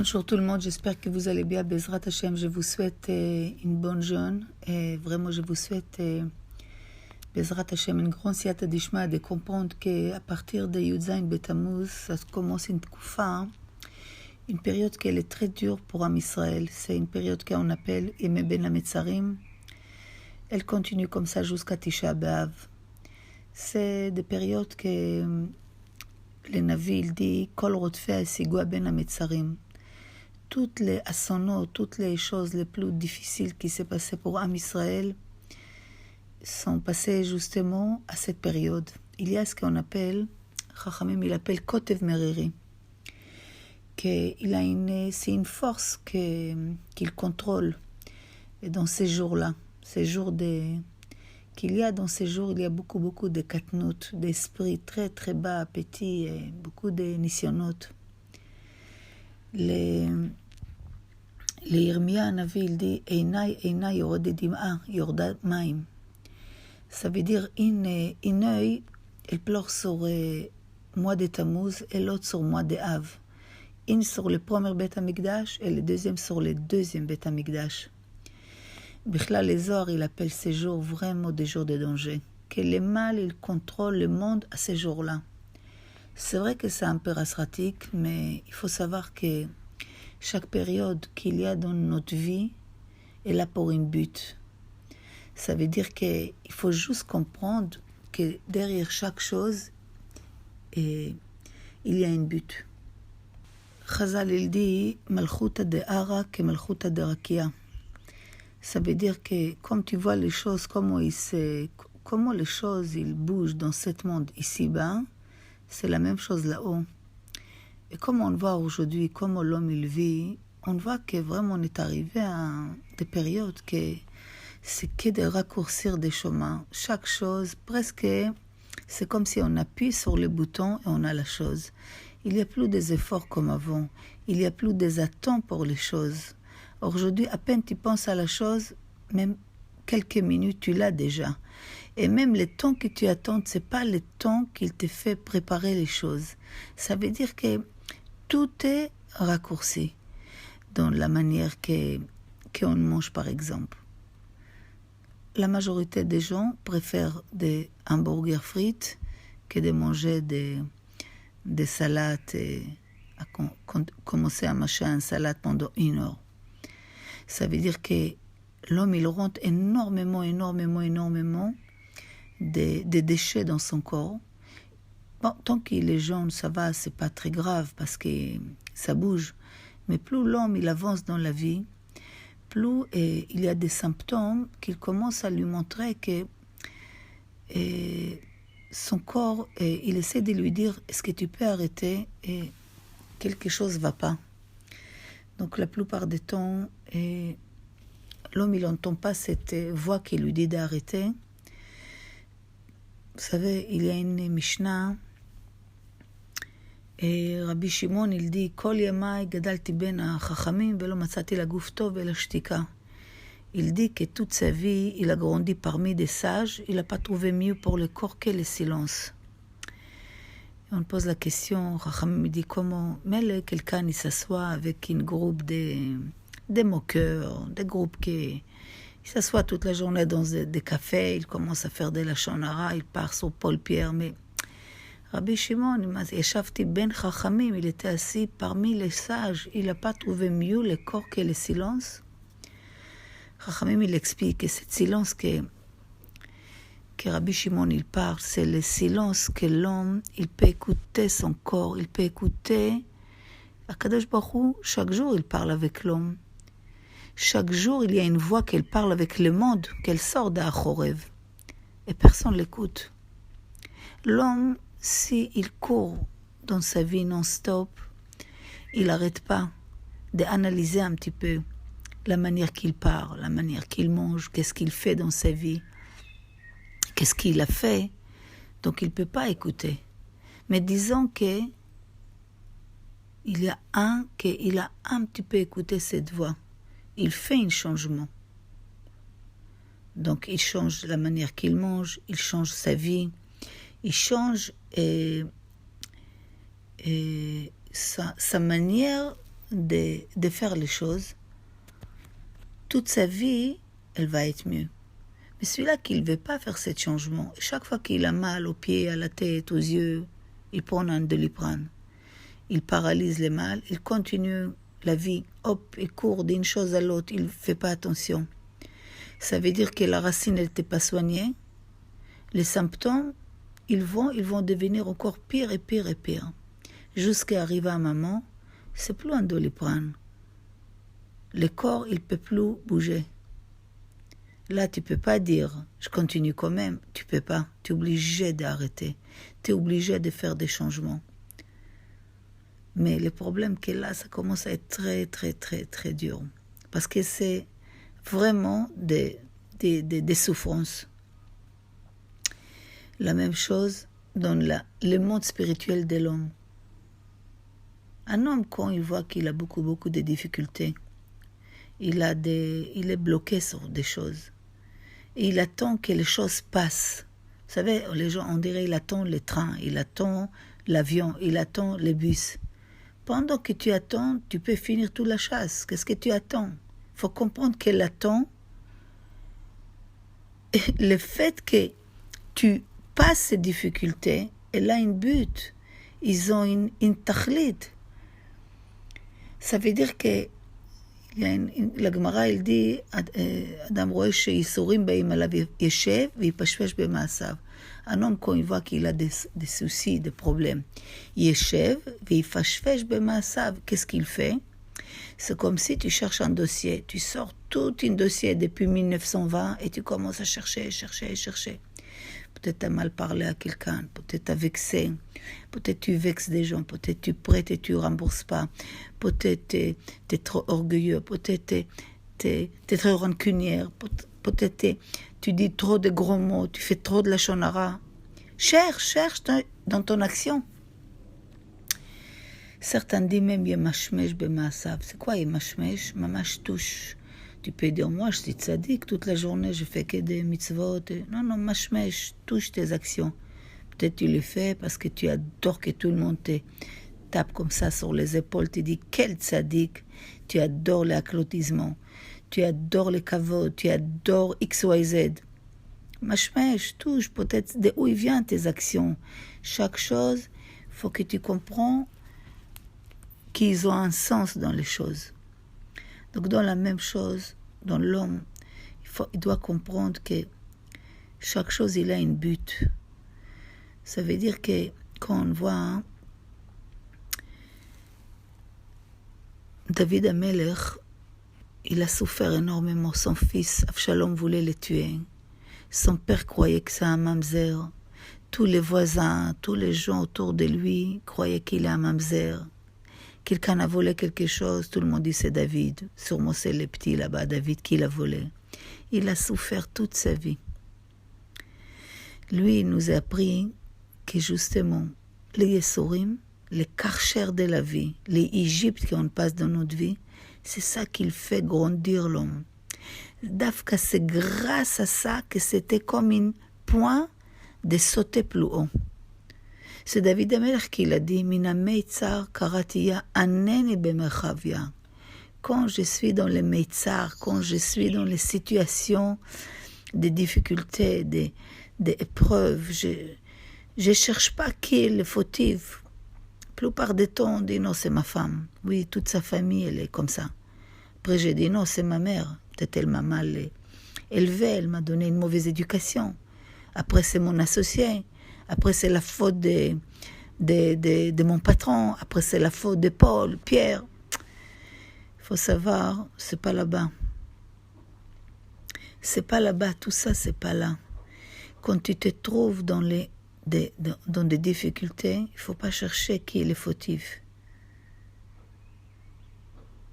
Bonjour tout le monde, j'espère que vous allez bien. Bezrat Hashem, je vous souhaite une bonne jeûne. Vraiment, je vous souhaite, Bezrat Hashem, une grande siyata d'ishma, de comprendre qu'à partir de Yudzaïn Betamuz, ça commence une koufa, une période qui est très dure pour Am Israël. C'est une période qu'on appelle Yemei Ben HaMetzarim. Elle continue comme ça jusqu'à Tisha B'Av. C'est des périodes que le Navi il dit Kol Rotfei Hasigua Ben HaMetzarim. Toutes les assonos, toutes les choses les plus difficiles qui s'est passées pour Am Israël sont passées justement à cette période. Il y a ce qu'on appelle, Chachamim, il appelle Kotev Meriri, c'est une force qu'il contrôle dans ces jours-là, ces jours qu'il y a dans ces jours, il y a beaucoup de katnout, d'esprits très très bas, petits, et beaucoup de nisyonotes. L'Irmia Hanavi, il dit Einai yorode dim'a, yorda maim. Ça veut dire une œil, elle pleure sur mois de Tammuz et l'autre sur mois de Av. Une sur le premier Beth Amikdash et le deuxième sur le deuxième Beth Amikdash. Bichlal les Zohar, il appelle ces jours vraiment des jours de danger. Que le mal, il contrôle le monde à ces jours-là. C'est vrai que c'est un peu rasratique, mais il faut savoir que chaque période qu'il y a dans notre vie est là pour une but. Ça veut dire qu'il faut juste comprendre que derrière chaque chose, il y a une but. Chazal, il dit Malchuta de Hara que Malchuta de Rakia. Ça veut dire que comme tu vois les choses, comment les choses ils bougent dans ce monde ici-bas, c'est la même chose là-haut. Et comme on voit aujourd'hui, comment l'homme il vit, on voit que vraiment on est arrivé à des périodes que c'est que de raccourcir des chemins. Chaque chose, presque, c'est comme si on appuie sur le bouton et on a la chose. Il n'y a plus des efforts comme avant. Il n'y a plus des attentes pour les choses. Aujourd'hui, à peine tu penses à la chose, même quelques minutes, tu l'as déjà. Et même le temps que tu attends, ce n'est pas le temps qu'il te fait préparer les choses. Ça veut dire que tout est raccourci dans la manière qu'on mange, par exemple. La majorité des gens préfèrent des hamburgers frites que de manger des salades et commencer à mâcher une salade pendant 1 heure. Ça veut dire que l'homme, il rentre énormément de déchets dans son corps. Bon, tant qu'il est jeune, ça va, c'est pas très grave parce que ça bouge. Mais plus l'homme, il avance dans la vie, plus il y a des symptômes qui commencent à lui montrer que son corps, il essaie de lui dire, est-ce que tu peux arrêter et quelque chose ne va pas. Donc la plupart des temps, l'homme, il n'entend pas cette voix qui lui dit d'arrêter. Vous savez, il y a une Mishnah, et Rabbi Shimon, il dit, Kol yamai gadalti ben hachachamim velo matzati laguf tov ela shtika. Il dit que toute sa vie, il a grandi parmi des sages, il n'a pas trouvé mieux pour le corps que le silence. Et on pose la question, Chachamim dit comment, mais quelqu'un il s'assoit avec un groupe des moqueurs, des groupes qui s'assoit toute la journée dans des cafés, il commence à faire de la shonara, il part sur Paul Pierre, mais Rabbi Shimon, Yeshavti ben Chachamim, il était assis parmi les sages, il n'a pas trouvé mieux le corps que le silence. Chachamim, il explique que ce silence que Rabbi Shimon, il parle, c'est le silence que l'homme, il peut écouter son corps, il peut écouter. Akadosh Baruch Hu, chaque jour, il parle avec l'homme. Chaque jour, il y a une voix qu'elle parle avec le monde, qu'elle sort d'Achorev. Et personne ne l'écoute. L'homme, s'il court dans sa vie non-stop, il n'arrête pas d'analyser un petit peu la manière qu'il parle, la manière qu'il mange, qu'est-ce qu'il fait dans sa vie, qu'est-ce qu'il a fait. Donc il ne peut pas écouter. Mais disons qu'il a un petit peu écouté cette voix. Il fait un changement. Donc il change la manière qu'il mange, il change sa vie, il change sa manière de faire les choses, toute sa vie, elle va être mieux. Mais celui-là qui ne veut pas faire ce changement, chaque fois qu'il a mal aux pieds, à la tête, aux yeux, il prend un Doliprane. Il paralyse le mal, il continue la vie. Hop, il court d'une chose à l'autre, il ne fait pas attention. Ça veut dire que la racine n'était pas soignée. Les symptômes, ils vont devenir encore pire et pire et pire. Jusqu'à arriver à un moment, c'est plus un Doliprane. Le corps, il ne peut plus bouger. Là, tu ne peux pas dire, je continue quand même. Tu ne peux pas. Tu es obligé d'arrêter. Tu es obligé de faire des changements. Mais le problème que là, ça commence à être très, très, très, très dur. Parce que c'est vraiment des souffrances. La même chose dans le monde spirituel de l'homme. Un homme, quand il voit qu'il a beaucoup, beaucoup de difficultés, il est bloqué sur des choses. Et il attend que les choses passent. Vous savez, les gens, on dirait, il attend le train, il attend l'avion, il attend le bus. Pendant que tu attends, tu peux finir toute la chasse. Qu'est-ce que tu attends? Il faut comprendre qu'elle attend. Et le fait que tu passes ces difficultés, elle a un but. Ils ont une tachlit. Ça veut dire que la Gemara, elle dit, Adam רואה שייסורים באים עליו ישב ויפשפש במעשיו. Un homme, quand il voit qu'il a des soucis, des problèmes, ישב ויפשפש במעשיו. Qu'est-ce qu'il fait? C'est comme si tu cherches un dossier. Tu sors tout un dossier depuis 1920 et tu commences à chercher. Peut-être tu as mal parlé à quelqu'un, peut-être tu as vexé, peut-être tu vexes des gens, peut-être tu prêtes et tu ne rembourses pas, peut-être tu es trop orgueilleux, peut-être tu es trop rancunière, peut-être tu dis trop de gros mots, tu fais trop de la shonara. Cherche dans ton action. Certains disent même yemashmesh b'maasav. C'est quoi yemashmesh? Mamash touche. Tu peux dire, moi je suis tzaddik, toute la journée je fais que des mitzvot. Non, mashmesh, touche tes actions. Peut-être tu le fais parce que tu adores que tout le monde te tape comme ça sur les épaules. Tu dis, quel tzaddik. Tu adores l'applaudissement. Tu adores les kavod. Tu adores X, Y, Z. Mashmesh, touche peut-être de où il vient tes actions. Chaque chose, il faut que tu comprends qu'ils ont un sens dans les choses. Donc dans la même chose, dans l'homme, il doit comprendre que chaque chose, il a un but. Ça veut dire que quand on voit David Amelech, il a souffert énormément. Son fils, Avshalom, voulait le tuer. Son père croyait que c'est un mamzer. Tous les voisins, tous les gens autour de lui croyaient qu'il est un mamzer. Quelqu'un a volé quelque chose, tout le monde dit c'est David. Sûrement c'est le petit là-bas, David, qui l'a volé. Il a souffert toute sa vie. Lui, il nous a appris que justement, les Yesorim, les karchers de la vie, les Égyptes qu'on passe dans notre vie, c'est ça qui fait grandir l'homme. Dafka, c'est grâce à ça que c'était comme un point de sauter plus haut. C'est David Amelech qui l'a dit, Mina meitzar karatia aneni bemerchavia. Quand je suis dans les meitzar, quand je suis dans les situations de difficultés, des épreuves, je cherche pas qui est le fautif. La plupart du temps, on dit non, c'est ma femme. Oui, toute sa famille, elle est comme ça. Après, j'ai dit non, c'est ma mère. Peut-être elle m'a mal élevée, elle m'a donné une mauvaise éducation. Après, c'est mon associé. Après, c'est la faute de mon patron. Après, c'est la faute de Paul, Pierre. Il faut savoir, c'est pas là-bas. C'est pas là-bas. Tout ça, c'est pas là. Quand tu te trouves dans des difficultés, il faut pas chercher qui est le fautif.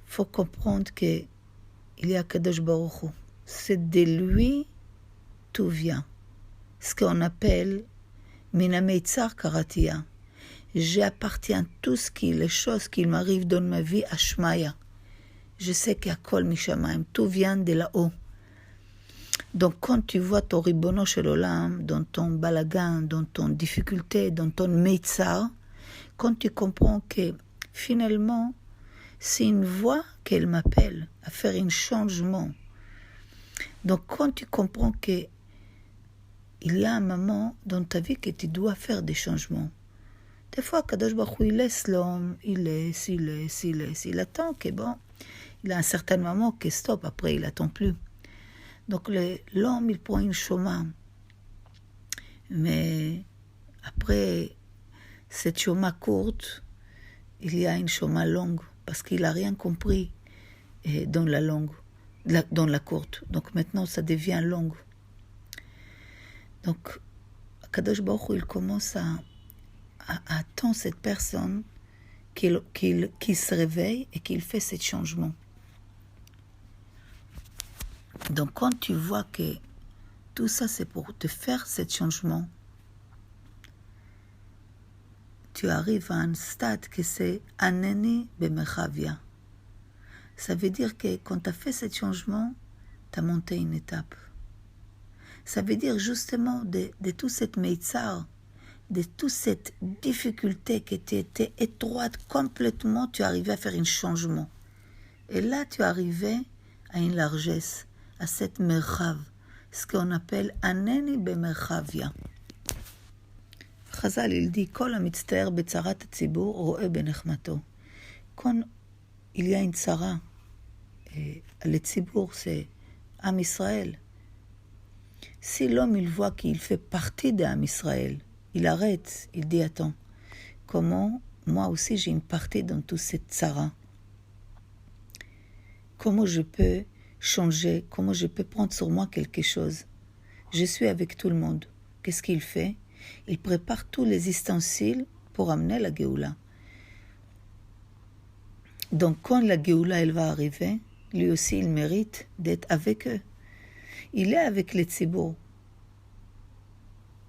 Il faut comprendre qu'il y a Kadosh Baruch Hu. C'est de lui tout vient. Ce qu'on appelle Mina meitzar karatia. J'appartiens tout ce qui, les choses qui m'arrivent dans ma vie à Shmaya. Je sais qu'il y a Kol Mishamayim. Tout vient de là-haut. Donc quand tu vois ton ribono shel olam, dans ton balagan, dans ton difficulté, dans ton meitzar, quand tu comprends que finalement, C'est une voix qu'elle m'appelle à faire un changement. Donc quand tu comprends qu'il y a un moment dans ta vie que tu dois faire des changements, des fois, Kadosh Baruch Hu, il laisse l'homme, il laisse. Il attend que bon, il a un certain moment que stop, après il attend plus. Donc l'homme, il prend une chôma. Mais après cette chôma courte, il y a une chôma longue, parce qu'il n'a rien compris dans la longue, dans la courte. Donc maintenant, ça devient longue. Donc, Kadosh Baruch Hu, il commence à attendre cette personne qu'il se réveille et qu'il fait ce changement. Donc quand tu vois que tout ça c'est pour te faire ce changement, tu arrives à un stade que c'est Aneni Bemerchavia. Ça veut dire que quand tu as fait ce changement, tu as monté une étape. Ça veut dire justement de tout cette meitzar, de toute cette difficulté qui était étroite complètement, tu arrivais à faire un changement. Et là, tu arrivais à une largesse, à cette merchav, ce qu'on appelle Aneni Bemerchavia. Chazal, il dit, Kol hamitztaer betzarat hatzibur ro'eh benechmato. Quand il y a une tzara, le tzibur, c'est Am Israël. Si l'homme, il voit qu'il fait partie d'Am Israël, il arrête, il dit, attends, comment moi aussi j'ai une partie dans toute cette tzara? Comment je peux changer? Comment je peux prendre sur moi quelque chose? Je suis avec tout le monde. Qu'est-ce qu'il fait? Il prépare tous les ustensiles pour amener la Géoula. Donc quand la Géoula elle va arriver, lui aussi il mérite d'être avec eux. Il est avec les tzibour.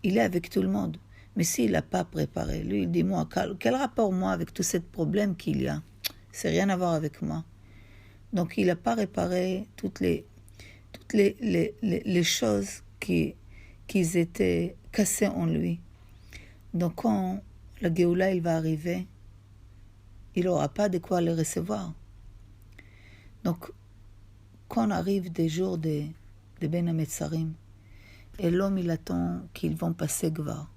Il est avec tout le monde. Mais s'il n'a pas préparé, lui il dit, moi, quel rapport moi avec tous ces problèmes qu'il y a? C'est rien à voir avec moi. Donc il n'a pas réparé toutes les choses qui étaient cassées en lui. Donc quand la Géoula il va arriver, il n'aura pas de quoi les recevoir. Donc quand arrive des jours de Ben Hametzarim, et l'homme il attend qu'ils vont passer Gvar,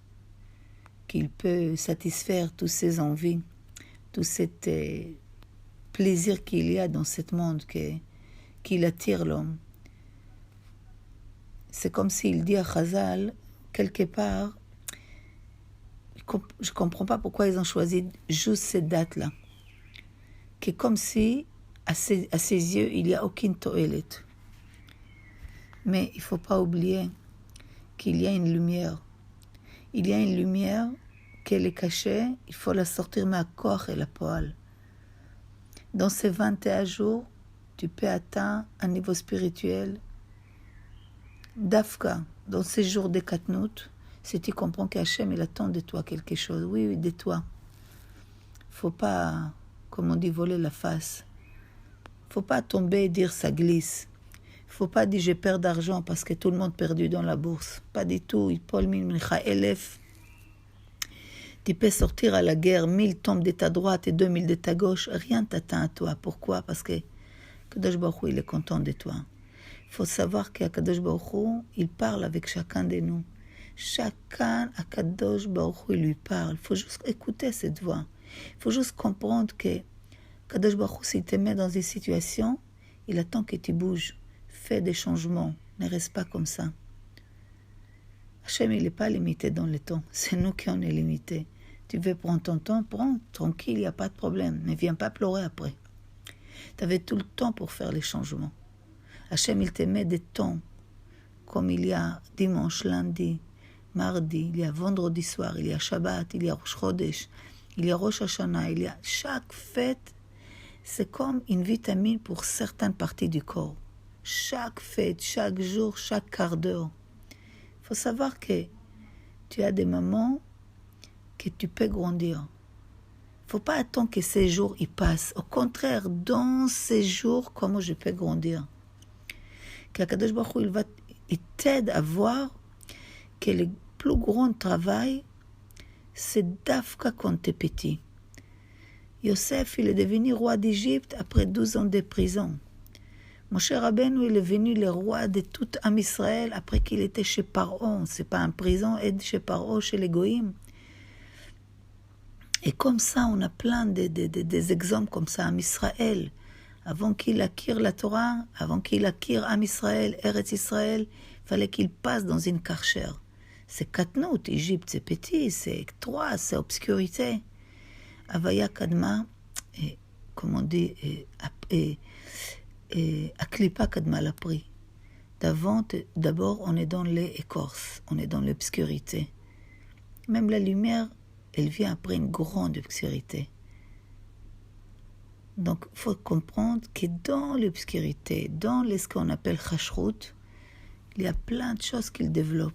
qu'il peut satisfaire toutes ses envies, tout cet plaisir qu'il y a dans ce monde qu'il attire l'homme. C'est comme s'il dit à Chazal, quelque part, je ne comprends pas pourquoi ils ont choisi juste cette date-là. Que comme si, à ses yeux, il n'y a aucune toilette. Mais il ne faut pas oublier qu'il y a une lumière. Il y a une lumière qu'elle est cachée, il faut la sortir mais à corps et la poêle. Dans ces 21 jours, tu peux atteindre un niveau spirituel. Dafka, dans ces jours de Katnout, si tu comprends qu'Hachem, il attend de toi quelque chose. Oui, de toi. Faut pas, comme on dit, voler la face. Faut pas tomber et dire ça glisse. Faut pas dire je perds d'argent parce que tout le monde perdu dans la bourse. Pas du tout. Paul Mincha Elef. Tu peux sortir à la guerre, 1000 tombent de ta droite et 2000 de ta gauche. Rien t'atteint à toi. Pourquoi? Parce que Kadosh Baruch Hu, il est content de toi. Il faut savoir qu'Akadosh Baruch Hu, il parle avec chacun de nous. Chacun, Akadosh Baruch Hu, il lui parle. Il faut juste écouter cette voix. Il faut juste comprendre que Kadosh Baruch Hu, s'il te met dans une situation, il attend que tu bouges. Fais des changements. Ne reste pas comme ça. Hachem, il n'est pas limité dans le temps. C'est nous qui on est limité. Tu veux prendre ton temps, prends, tranquille, il n'y a pas de problème. Ne viens pas pleurer après. Tu avais tout le temps pour faire les changements. Hachem, il te met des temps, comme il y a dimanche, lundi, mardi, il y a vendredi soir, il y a Shabbat, il y a Rosh Chodesh, il y a Rosh Hashanah, il y a chaque fête, c'est comme une vitamine pour certaines parties du corps. Chaque fête, chaque jour, chaque quart d'heure. Il faut savoir que tu as des moments que tu peux grandir. Il ne faut pas attendre que ces jours y passent. Au contraire, dans ces jours, comment je peux grandir? Qu'Akadosh Baruch Hu, il t'aide à voir que le plus grand travail, c'est d'afka quand tu es petit. Yosef, il est devenu roi d'Égypte après 12 ans de prison. Moshe Rabbeinu, il est venu le roi de tout Am Israël après qu'il était chez Paro. C'est pas en prison, et chez Paro, chez les Goïm. Et comme ça, on a plein des exemples comme ça. Am Israël, avant qu'il acquiert la Torah, avant qu'il acquiert Am Israël, Eretz Israël, il fallait qu'il passe dans une karcher. C'est Katnout, Égypte, c'est petit, c'est étroit, c'est obscurité. Avaya Kadma, comme on dit, Aklipa Kadma l'a pris. D'abord, on est dans les écorces, on est dans l'obscurité. Même la lumière, elle vient après une grande obscurité. Donc, il faut comprendre que dans l'obscurité, dans ce qu'on appelle Chashrut, il y a plein de choses qu'il développe.